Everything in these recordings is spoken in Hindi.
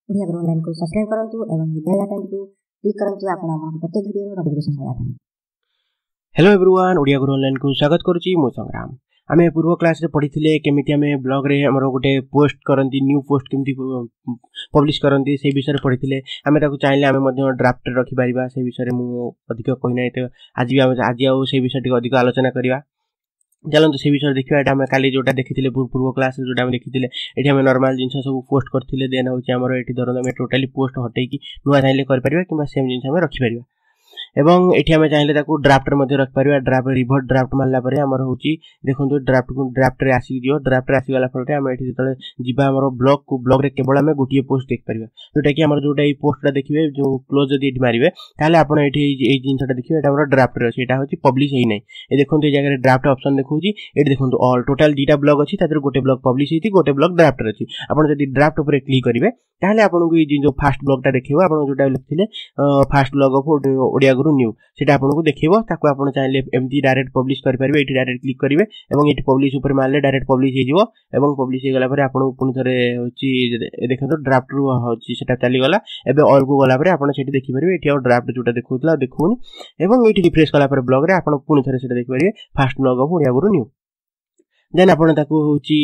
ओडिया गुरु ऑनलाइन को सब्सक्राइब करंतु एवं बेल आइकन को क्लिक करंतु आपण हमर प्रत्येक वीडियो नोटिफिकेशन पाइबा। Hello everyone, Odia Guru online को स्वागत करूची मो संग्राम। आमे पूर्व क्लास रे पढिथिले केमिति आमे ब्लॉग रे हमर गोटे पोस्ट करंती न्यू पोस्ट केमिति पब्लिश करंती से विषय रे पढिथिले। आमे ताको चाहिले आमे मध्य ड्राफ्ट रखि परिबा। से विषय रे मु अधिक कहि नै त आज आउ से विषय टिक अधिक आलोचना करिवा। चलନ୍ତୁ से विषय देखिबा। एटा हम काली जोटा देखिथिले पूर्व क्लास रे जोटा हम देखिथिले एठी हम नॉर्मल जिंस सब पोस्ट करथिले। देन होची हमर एठी धरन हम टोटली पोस्ट हटै कि नुवा चाहिले कर परिबा किबा सेम जिंस हम रखि परिबा। एवं एठी हम चाहिले ताको ड्राफ्ट रे मध्ये रख परिबा। ड्राफ्ट रिवर्ट ड्राफ्ट मारला परे हमर होची देखंतु ड्राफ्ट रे आसी दियो। ड्राफ्ट रे आसी गला परे हम एठी जतले जिबा हमर ब्लॉग रे केवल हम गोटिए पोस्ट देख परिबा। जोटा कि हमर जोटा ई पोस्टटा देखिबे जो क्लोज जदी एठी मारिबे ताले आपण एठी ए जिंसटा देखिबे। एटा हमर ड्राफ्ट रे अछि, एटा होची पब्लिश हेइ नै। ए देखंतु ए जगह रे ड्राफ्ट ऑप्शन देखौची। एठी देखंतु ऑल टोटल दीटा ब्लॉग अछि, तादर गोटे ब्लॉग पब्लिश हेति गोटे ब्लॉग ड्राफ्ट रे अछि। आपण जदी ड्राफ्ट ऊपर क्लिक करिवे ताले आपनको ई जो फर्स्ट ब्लॉगटा देखिबो। आपण जोटा लिखथिले first blog of Odia Guru new सेटा आपनको देखिबो। ताको आपण चाहिले एमटी डायरेक्ट पब्लिश कर परिबे। एठी डायरेक्ट क्लिक करिवे एवं एठी पब्लिश ऊपर मारले डायरेक्ट पब्लिश हे जिवो। एवं पब्लिश हे गला परे आपण पुनी थरे होची देखंतु ड्राफ्ट रु होची सेटा चली गला। एबे ऑल को गला परे आपण सेठी देखि परिबे। एठी और ड्राफ्ट जोटा देखौतला देखौनी एवं एठी रिफ्रेश कला परे ब्लॉग रे आपण पुनी थरे सेटा देखि परिबे first blog of Odia Guru new. Then आपण ताको होची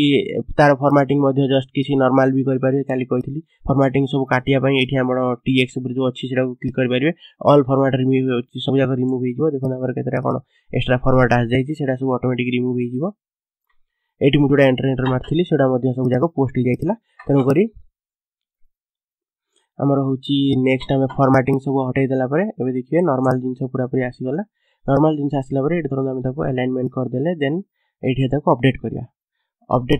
तार फॉर्मेटिंग मध्ये जस्ट किसी नॉर्मल भी कर परिबे। काली कहितली फॉर्मेटिंग सब काटिया पई एठी हमर टीएक्स ऊपर जो अछि सेटा क्लिक कर परिबे। ऑल फॉर्मेट रिमूव होची, सब जगह रिमूव हे जिवो। देखो हमर केतरा कोन एक्स्ट्रा फॉर्मेट आ जाई छि सेटा सब ऑटोमेटिक रिमूव हे जिवो। एठी मु जोडा एंटर मारथिली सेटा मध्ये सब जगह पोस्ट हे जाइतिला। तनो करी हमर होची नेक्स्ट हम फॉर्मेटिंग सब हटाई देला परे एबे देखिए नॉर्मल जिंस पूरा पूरी आसी गला। नॉर्मल जिंस आसीला परे एठी तुरंत हम ताको अलाइनमेंट कर देले। देन एठी ताको अपडेट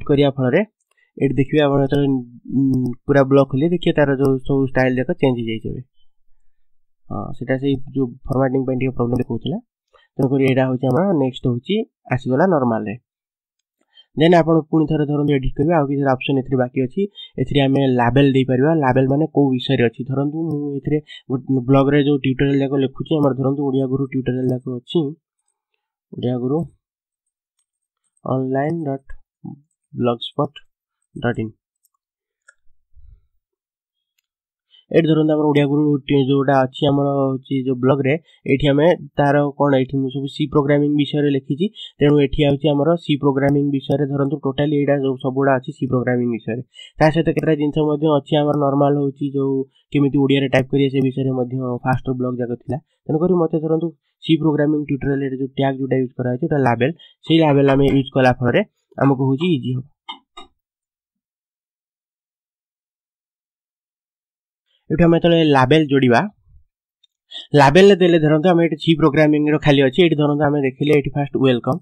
करिया फल रे एठी देखिए आपण तो पूरा ब्लॉक खोली देखिए तार जो सब स्टाइल देखो चेंज हो जाई छबे। हां सेटा से जो फॉर्मेटिंग पे प्रॉब्लम देखौतला। तो करी एटा होची हमरा नेक्स्ट होची आसी गला नॉर्मल रे। देन आपण पुनी थरे धरन एडिट करबा। आ कि ऑप्शन एथि बाकी अछि। एथि हमें लेबल दे परबा। लेबल माने को विषय रे अछि। धरंतु मु एथि ब्लॉग रे जो ट्यूटोरियल जाको लिखुची हमर धरंतु ओडिया गुरु ट्यूटोरियल जाको अछि। ओडिया गुरु online.blogspot.in एट धरन हमर ओडिया गुरु जोटा अछि हमर होची जो ब्लॉग रे एठी हमें तार कोन एठी मु सब सी प्रोग्रामिंग विषय रे लिखिची। तेनु एठी आउची हमर सी प्रोग्रामिंग विषय रे धरंतु टोटली एडा जो सबुडा अछि सी प्रोग्रामिंग विषय रे। ता सहित केतरा जिंस मध्ये अछि हमर नॉर्मल होची जो केमिति ओडिया रे टाइप करिया से विषय रे मध्ये फास्ट ब्लॉग जाको थिला। तेनु करी मते धरंतु सी प्रोग्रामिंग ट्यूटोरियल रे जो टैग जोटा यूज करा अछि ओटा लेबल सेही लेबल हमें यूज कला फरे हमको होची इजी हो। एठी हम तले लेबल जोड़ीबा। लेबल देले धरंतु हम एठी सी प्रोग्रामिंग रो खाली अछि। एठी धरंतु हम देखिले एठी फर्स्ट वेलकम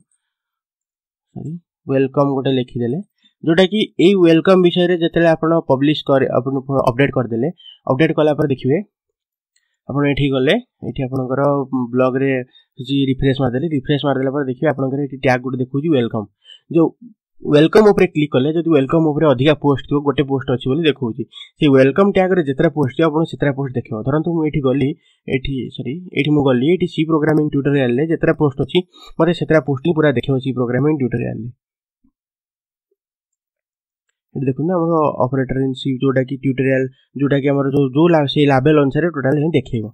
गोटे लिखि देले जोटा कि ए वेलकम विषय रे जतले आपण पब्लिश कर आपण अपडेट कर देले। अपडेट कला पर देखिबे आपण एठी गले एठी आपनकर ब्लॉग रे जी रिफ्रेश मार देले। रिफ्रेश मार देला पर देखिबे आपनकर एठी टैग गुड देखुजी वेलकम। जो वेलकम ऊपर क्लिक कले जदि वेलकम ऊपर अधिका पोस्ट थियो गोटे पोस्ट अछि बोली देखौची। से वेलकम टैग रे जेतरा पोस्ट थियो आपण सेतरा पोस्ट देखिबो। धरंतु मु एठी गली एठी मु गली एठी सी प्रोग्रामिंग ट्यूटोरियल ले जेतरा पोस्ट अछि मते सेतरा पोस्ट पूरा देखिबो सी प्रोग्रामिंग ट्यूटोरियल ले। एठी देखु ना हमर ऑपरेटर इन सी जोटा कि ट्यूटोरियल जोटा कि हमर जो से लेबल अनुसार टोटल हे देखिबो।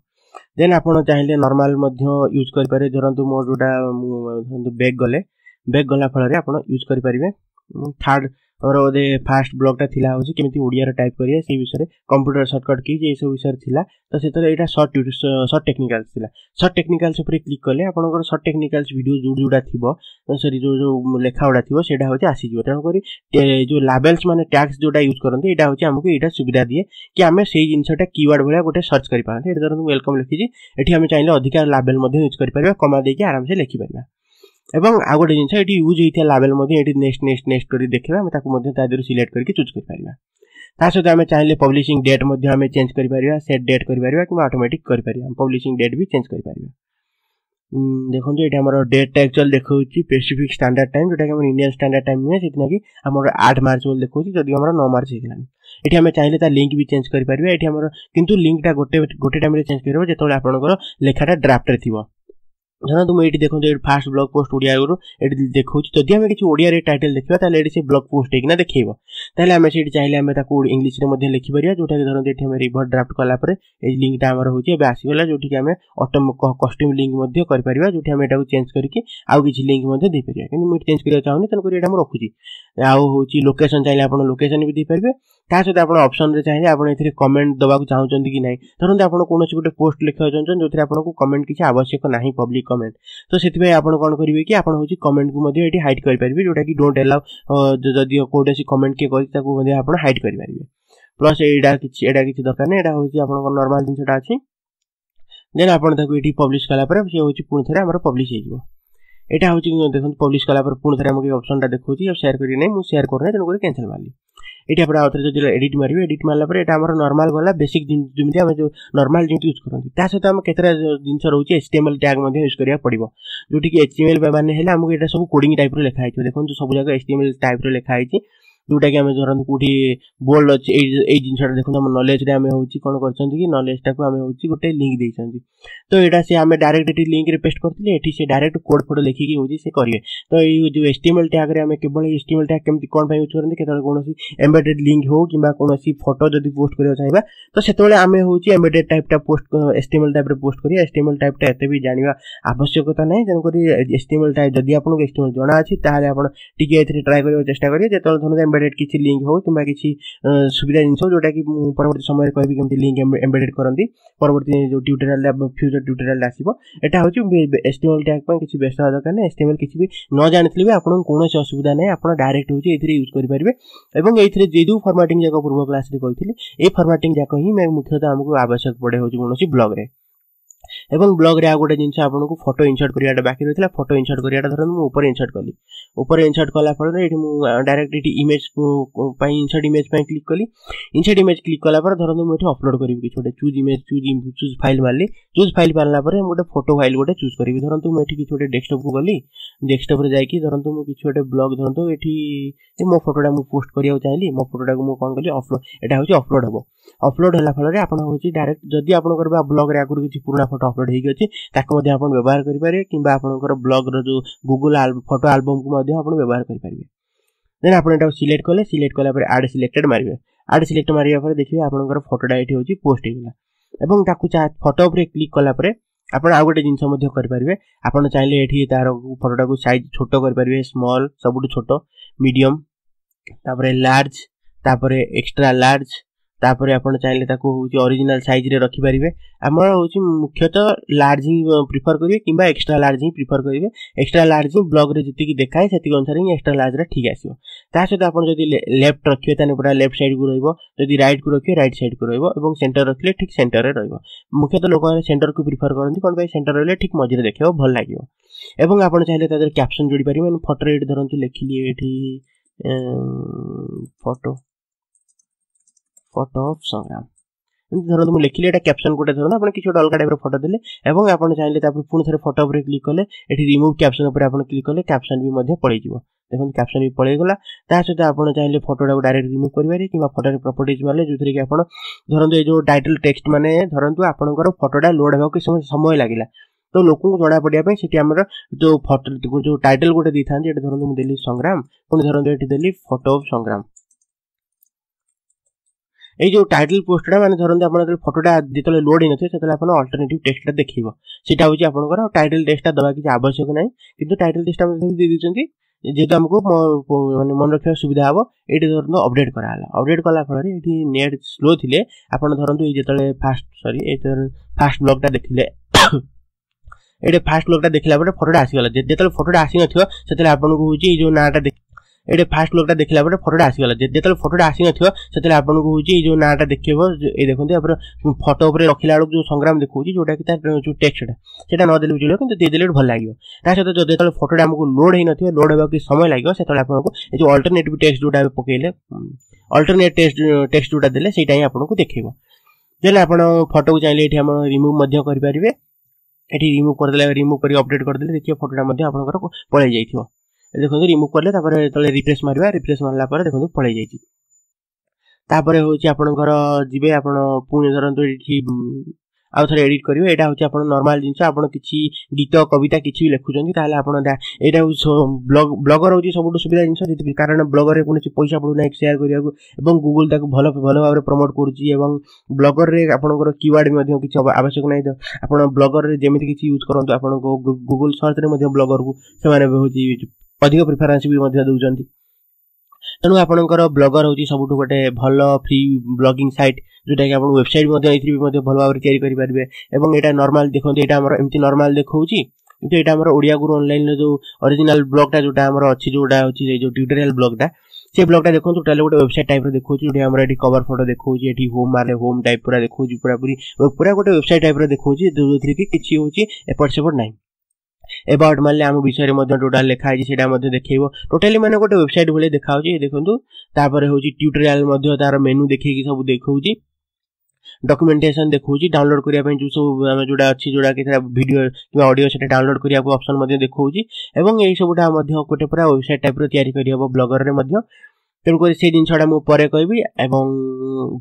देन आपण चाहिले नॉर्मल मध्ये यूज कर पारे। धरंतु मो जोटा बैक गला फल रे आपण यूज करि परिबे। थर्ड और ओदे फास्ट ब्लॉग ता थिला होची केमिति ओडिया रे टाइप करिया से विषय रे कंप्यूटर शॉर्टकट की जे सब विषय थिला। तो सेतरे एटा शॉर्ट टेक्निकल्स थिला। शॉर्ट टेक्निकल्स ऊपर क्लिक करले आपनकर शॉर्ट टेक्निकल्स वीडियो जोडा थिबो सॉरी जो लेखा उडा थिबो सेटा होची आसी जिवो। तेन करी जो लेबल्स माने टैग्स जोडा यूज करनते एटा होची हमको एटा सुविधा दिए कि हमें सेही जिंसटा कीवर्ड भलिया गोटे सर्च करि पाते। एटा धरन वेलकम लिखिजी एठी हमें चाहिले अधिकार लेबल मध्ये यूज करि परिबा। कमा देके आराम से लिखि परिबा। एवं आ गोटे जिंस एठी यूज हेतिया लेबल मध्ये एठी नेक्स्ट करी देखिबा। हम ताको मध्ये तादर सिलेक्ट करके चूज कर परिबा। ता सहित हमें चाहिले पब्लिशिंग डेट मध्ये हमें चेंज करि परिबा। सेट डेट करि परिबा कि ऑटोमेटिक करि परिबा। हम पब्लिशिंग डेट भी चेंज करि परिबा। देखंतु एठी हमर डेट एक्चुअल देखौची स्पेसिफिक स्टैंडर्ड टाइम जोटा कि हमर इंडियन स्टैंडर्ड टाइम नै सेतना कि हमर 8 मार्च बोल देखौची जदि हमर 9 मार्च हेलानी। एठी हमें चाहिले ता लिंक भी चेंज करि परिबा। एठी हमर किंतु लिंक ता गोटे टाइम रे चेंज करबो जेतोले आपनकर लेखाटा ड्राफ्ट रे थिबो। धरतु मुझे देखो फास्ट ब्लॉग पोस्ट ओडिया गुरु ये देखो जदि आम किसी ओडिया टाइटल देखा ये ब्लॉग पोस्ट होना देखो ताले आम से चाहिए आम इंग्लिश में लिखिपर जोटा कि धरते ये रिभर ड्राफ्ट कलापर ये लिंकटा आमर होगी आसगला जो आम ऑटो कस्ट्यूम लिंक कर जो आम यहाँ चेंज करके आउ किसी लिंक देपर कि मुझे चेंज करना चाहूनी तेणुक ये रखुची आउ लोकेशन चाहिए आप लोकेशन भी देपारे ता सहित आप ऑप्शन रे चाहिए आप कमेंट दबाक चाहते कि ना धरते आप कौन गोटे पोस्ट लिखा चाहते जो आपको कमेंट किसी आवश्यक ना पब्लिक कमेंट तो से कौन करेंगे कि आप कमेंट को ये हाइड करेंगे जोटा कि डोंट अलाउ जदि कौटे कमेंट किए कर हाइड करेंगे प्लस यहाँ किसी दरकार नहीं यहाँ हूँ आप नॉर्मल जिनसा अच्छी देन आप पब्लिश कलापर सी हूँ पुणी थे आम पब्लिश हो यहाँ हूँ देखो पब्लिश कलापर पुणी थे आमको ऑप्शन देखो शेयर करें मुझे शेयर करना तेणुक कैंसिल मारली ये आप जो एडिट मारे एडिट मारापर यहाँ आम नॉर्मल गला बेसिक जमी आम जो नॉर्मल जमी यूज करते ता सहित आम केतरा जिन रोचे HTML टैग यूज करा पड़ो जोटि HTML माने आमको यहाँ सब कोडिंग टाइप लिखाई देखो सब जगह HTML टाइप लिखाई जोटा कि आम धरत कौटी बोल्ड अच्छे ये जिनसा देखो आम नॉलेज रे आम हूँ कौन कर नॉलेज टाक आम हूँ गोटे लिंक देती तो यहाँ से आम डायरेक्ट लिंक रे पेस्ट करते ये डायरेक्ट कोड फोटो लिखिकी हूँ से करेंगे तो ये जो HTML टैग रे आम केवल HTML टैग केमती कौन यूज करते कौन एम्बेडेड लिंक हो कि कौन फोटो जब पोस्ट करना चाहिए तो से आम हूँ एम्बेडेड टाइपटा पोस्ट HTML टाइप पोस्ट करिए HTML टाइपटा एत भी जाना आवश्यकता ना तेणुक HTML टाइप जदि आपको HTML जना अच्छी ताले आप ट्राए करने चेष्टा करेंगे जो धरते किसी लिंक हो कि किसी सुविधा जिन जोटा कि परवर्ती समय कह केमती लिंक एम्बेडेड करती परवर्ती जो ट्यूटोरियल फ्यूचर ट्यूटोरियल आसो यहाँ हूँ HTML टैग किसी व्यस्त दरकार ना HTML किसी भी न जानी भी आपको कौन असुविधा ना आप डायरेक्ट हूँ ये यूज करेंगे और ये जो फॉर्मेटिंग जाक पूर्व क्लास रे कही ये फॉर्मेटिंग जाक ही मुख्यतः आमको आवश्यक पड़े हूँ कौन ब्लॉग रे एवं ब्लॉग रे आ गोटे जिन आपको फोटो इनसर्ट कराटा बाकी रही है फोटो इनसर्ट कराटा धरत मुझे ऊपर इनसर्ट कली ऊपर इनसर्ट कला फल डायरेक्ट ये इमेज इनसर्ट इमेज क्लिक कली इनसर्ट इमेज क्लिक कलापर धरत मुझे अपलोड करी कि गोटे चूज इमेज चूज फाइल मारली चूज फाइल मारला गोटे फोटो फाइल गोटे चूज करी धरत मुझे किसी गोटे डेस्कटॉप को गली डेस्कटॉप रे जाकि धरत मुझे किसी गोटे ब्लॉग धरत ये मो फोटोटा मुझे पोस्ट करने चाहिए मो फोटोटा को मुझे कौन कली अपलोड यहाँ हूँ अपलोड हम अपलोड है फल आप डायरेक्ट जदि आप ब्लॉग रे आगुरी किसी पुराना फोटो अपलोड हो व्यवहार करेंगे कि ब्लॉग जो गूगल फोटो आल्बम को व्यवहार करेंगे देन आप सिलेक्ट कले सिलेक्ट कलापर आड सिलेक्टेड मारे आड सिलेक्ट मारे देखिए आप फोटोटा ये हूँ पोस्ट होगा और फोटो पर क्लिक कलापर आप गोटे जिनस करेंगे आप चाहिए ये तार फोटोटा को साइज छोट करेंगे स्मॉल सब छोट मीडियम तापर लार्ज तापर एक्स्ट्रा लार्ज तापर आप चाहिए हूँ ओरिजिनल साइज रे रखिपारे आम हूँ मुख्यतः लार्ज ही प्रिफर करेंगे कि एक्स्ट्रा लार्ज ही प्रिफर करेंगे एक्स्ट्रा लार्ज ही ब्लॉग रे जी देखाए से अनुसार ही एक्स्ट्रा लार्ज ठीक आसो सहित आप लेफ्ट रखिए ताने पूरा लेफ्ट साइड को रही राइट को रखिए राइट साइड को रही सेंटर रखिए ठीक सेंटर रे मुख्यतः लोक सेंटर को प्रिफर करते कौन सेंटर रही ठीक मझे देखा भल लगे और आप चाहिए कैप्शन जोड़ी पारे फोटो ये धरतु लिखिली ये फोटो ऑफ संग्राम धरत मुझे लिखिली यहाँ कैप्शन गोटे धरत आप किसी गोटे अलग टाइप फोटो देले और आप चाहिए पुणी थे फोटो पर क्लिक कले ये रिमूव कैप्शन उपर आप क्लिक कले कैप्शन भी पड़े देखो कैप्शन भी पड़ेगा सहित आप चाहिए फोटोटा को डायरेक्ट रिमूव करेंगे कि फोटो प्रॉपर्टीज मारे जो थी कि आप धरत ये टाइटल टेक्स्ट माने धरतु आपंकर फोटोटा लोड होगा समय लगे तो लोक जना पड़ापी से जो फोटो जो टाइटल गोटे दी था धरत मुझे देली संग्राम पुणी धरत ये देली फोटो ऑफ संग्राम ये जो टाइटल पोस्टा मैंने धरते आप फोटोटा जो लोड ही नए से अल्टरनेटिव टेक्सटा देखो सीटा हूँ आपंकर टाइटल टेक्सटा दवा किसी आवश्यक ना कि टाइटल टेक्सटा दे दी जेहेतु आमको माने मन रखा सुविधा हम ये धरत अपडेट कराला अपडेट कला फल ये नेट स्लो थे आप धरतु ये जो फास्ट ब्लॉगटा देखिले ये फास्ट ब्लॉगटा देखला फोटोटा आसीगला जो फोटोटा आसी ना आपको हूँ जो नाटा ये फास्ट लोकटा देखला फोटोटा आसीगला जो फोटोटा आसी ना आपको हूँ जो नाटा देखे ये देखते आप फोटो पर रखला बेलू जो संग्राम देखा जोटा कि जो टेक्सटा से नदेले भी चलो कि देदेले भल लगे सहित जो फोटोटा आमको लोड ही ना लोड होगा कि समय लगे से आपको जो अल्टरनेटिव टेक्स्ट जोटा पकड़े अल्टरनेट टेक्स्ट जोटा देले सेटा ही आपको देखो देन आप फोटो को चाहिए ये रिमूव करेंगे ये रिमूव करदे रिमूव कर अपडेट करदे देखिए फोटोटा आपंकर पलि जाइए देखो रिमूव कले जो रिफ्रेश मारे रिफ्रेश मारला देखो पलि जापर हूँ आपंकर जी आप पुणी धरतु ये आउ थे एडिट करेंगे यहाँ हूँ आप नॉर्मल जिनस आप किसी गीत कविता किसी भी लिखुं यहाँ ब्लॉगर हूँ सब सुविधा जिन कारण ब्लॉगर कौन पैसा पड़ूना शेयर करने गूगल ताक भल भल भाव प्रमोट करुँच ब्लॉगर रे आपंकर कीवर्ड किसी आवश्यक नहीं आप ब्लॉगर जमी किसी यूज करूँ आप गूगल सर्च रे ब्लॉगर को से अधिक प्रिफरेन्स भी दौरान तेणु आपंकर ब्लॉगर हूँ सब गोटे भल फ्री ब्लॉगिंग साइट जोटा कि आप वेबसाइट भल भाव में तैयारी करेंगे और यहाँ नॉर्मल देखते यहाँ एमती नॉर्मल देखा किंतु यहाँ आम ओडिया गुरु ऑनलाइन जो ओरिजिनल ब्लॉगटा जोटा आम अच्छी जोटा अच्छी जो ट्यूटोरियल ब्लॉगटा से ब्लॉगटा देखो टोटाल गोटे वेबसाइट टाइप देखा जो आम कवर फोटो देखा होम मारे होम टाइप पूरा देखा पूरा पूरा गोटे वेबसाइट टाइप देखा जो कि किसी हूँ एपट सेपट ना एबाउट मारे आम विषय टोटाल लिखाई से देखो टोटाली मैंने गोटे वेबसाइट भाई देखा देखो तापर हूँ ट्यूटोरियल तार मेनू देखिए सब देखा डॉक्यूमेंटेशन देखा डाउनलोड करने जो सब जोड़ा अच्छी जोड़ा कि वीडियो कि ऑडियो से डाउनलोड करने को ऑप्शन देखा यही सबुटा गोटे पूरा वेबसाइट टाइप तैयारी करहब ब्लॉगर रे तेणुक से जिनसा मुझे कहबी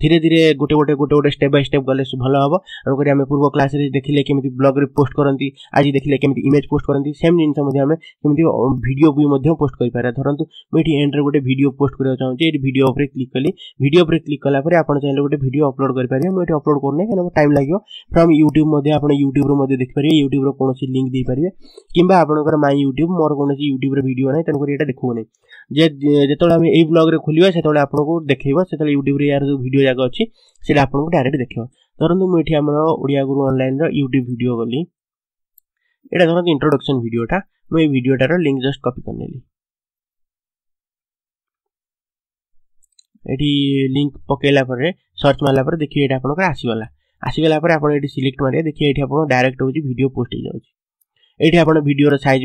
धीरे धीरे गोटे गोटे गोटे गोटे स्टेप बाय स्टेप गले भल हम तेणुक आम पूर्व क्लास देखिले केमी ब्लॉग रे पोस्ट करती आज देखिले केमी इमेज पोस्ट करती सेम जिन केमी वीडियो भी पोस्ट कर धरतु मुझे एंड गोटे वीडियो पोस्ट करना चाहिए ये वीडियो पर क्लिक कली वीडियो पर क्लिक कलापर आप चाहिए गोटे वीडियो अपलोड करेंगे मुझे अपलोड करना कहीं टाइम लगे फ्रॉम यूट्यूब आप यूट्यूब देखिए यूट्यूब कौन लिंक दे पारे कि आपंकर माई यूट्यूब मोर कौन यूट्यूब वीडियो ना तेणुक ये देखा जो आम यही ब्लॉग रे खोलिया से आपको देखा से यूट्यूब यार जो वीडियो जगह अच्छी से आपको डायरेक्ट देखा धरतु मुझे आम Odia Guru online YouTube video गली यहाँ धरतु इंट्रोडक्शन वीडियोटा मुझे वीडियोटार लिंक जस्ट कॉपी करने ये लिंक पकेला सर्च मारला देखिए ये आपंकर आसीगला आप सिलेक्ट मारे देखिए ये आप डायरेक्ट हो वीडियो पोस्ट हो जाए ये आप वीडियो साइज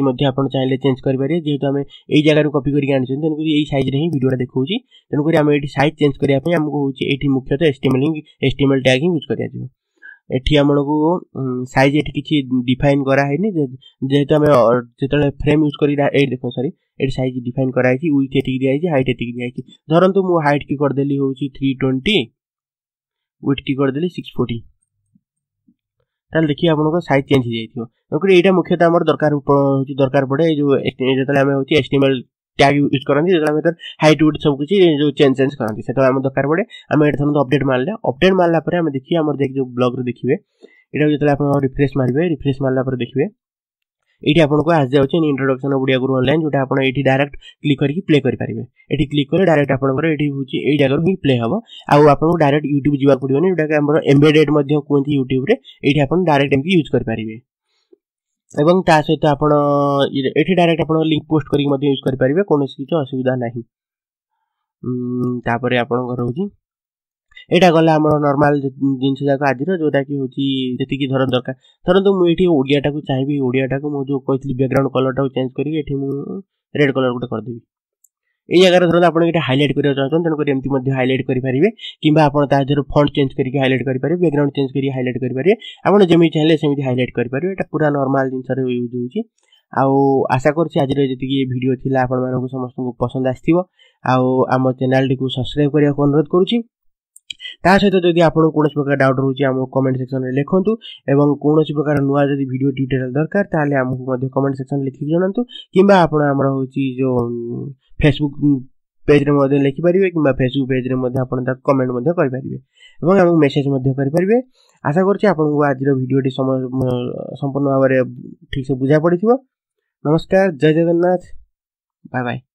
चाहिए चेंज करेंगे जेहेतु आम यही जगह कॉपी करके आनी तेणुक यही साइज रे ही वीडियो देखा तेणुक आम ये साइज चेंज करने आमको ये मुख्यतः एचटीएमएल टैग यूज करा एठी आमको साइज ये किसी डिफाइन कराई जेहेतु आम जो फ्रेम यूज कर देख सॉरी ये साइज डिफाइन कराई विथ एटिक दिखाई हाइट एटिक दिखाई धरतु मुझे हाइट की करदेली हूँ 320 विथ की करदेली 640 ताल देखिए आपको साइज चेंज हो जाए यहाँ मुख्यतः आम दरकार पड़े जो एचटीएमएल टैग यूज करते जो हाइट विड्थ सब किसी जो चेंज करते से दरकार पड़े आम ये अपडेट मारला आम देखिए आम जो ब्लॉग रे देखिए यहाँ जो आप रिफ्रेश मारे रिफ्रेश मारला देखिए ये आपको आज जाऊँगी इंट्रोडक्शन ओडिया गुरु ऑनलाइन जोटा आप डायरेक्ट क्लिक करके प्ले करेंगे ये क्लिक करें डायरेक्ट आपंकर ये जगह ही प्ले हम आपको डायरेक्ट यूट्यूब जावाक पड़ोनी जोटा कि आम एम्बेडेड कहते यूट्यूब रे ये आप डायरेक्ट एमती यूज करेंगे एवं ता सहित आप डायरेक्ट आप लिंक पोस्ट करके यूज करेंगे कौन किसी असुविधा ना तापर आपंकर हूँ यहाँ गला आम नॉर्मल जिनस जाक आज जोटा कि हूँ जी धर दरकार धरतु मुझे ओडियाटा को चाहिए ओडियाटा को मुझे कहती बैकग्राउंड कलरटा चेंज करके रेड कलर गोटे करदेवी ये जगह धरते आप हाइलाइट करना चाहते तेणुक एमती हाइलाइट करेंगे कि आप फॉन्ट चेंज करके हाइलाइट करेंगे बैकग्राउंड चेंज करके हाइलाइट करेंगे आप जमी चाहिए सेमती हाइलाइट करेंगे यहाँ पूरा नॉर्मल जिनस यूज हो आशा कर आज जी वीडियो थी आप समस्त को पसंद आम चैनल टी सब्सक्राइब करने को अनुरोध करुँची ता सहित जदि आपको कौन प्रकार डाउट रोचे आम कमेंट सेक्शन में लिखुँ एवं कौन प्रकार नुआ जब वीडियो ट्यूटोरियल दरकार ताले आमको कमेंट सेक्शन लिखिक जनातु कि आमर हूँ जो फेसबुक पेज रे लिखिपारे कि फेसबुक पेज रे कमेंट करेंगे आमको मेसेज करेंगे आशा करुँच आपको आज वीडियो संपूर्ण भाव में ठीक से बुझा पड़ी। नमस्कार, जय जगन्नाथ, बाय बाय।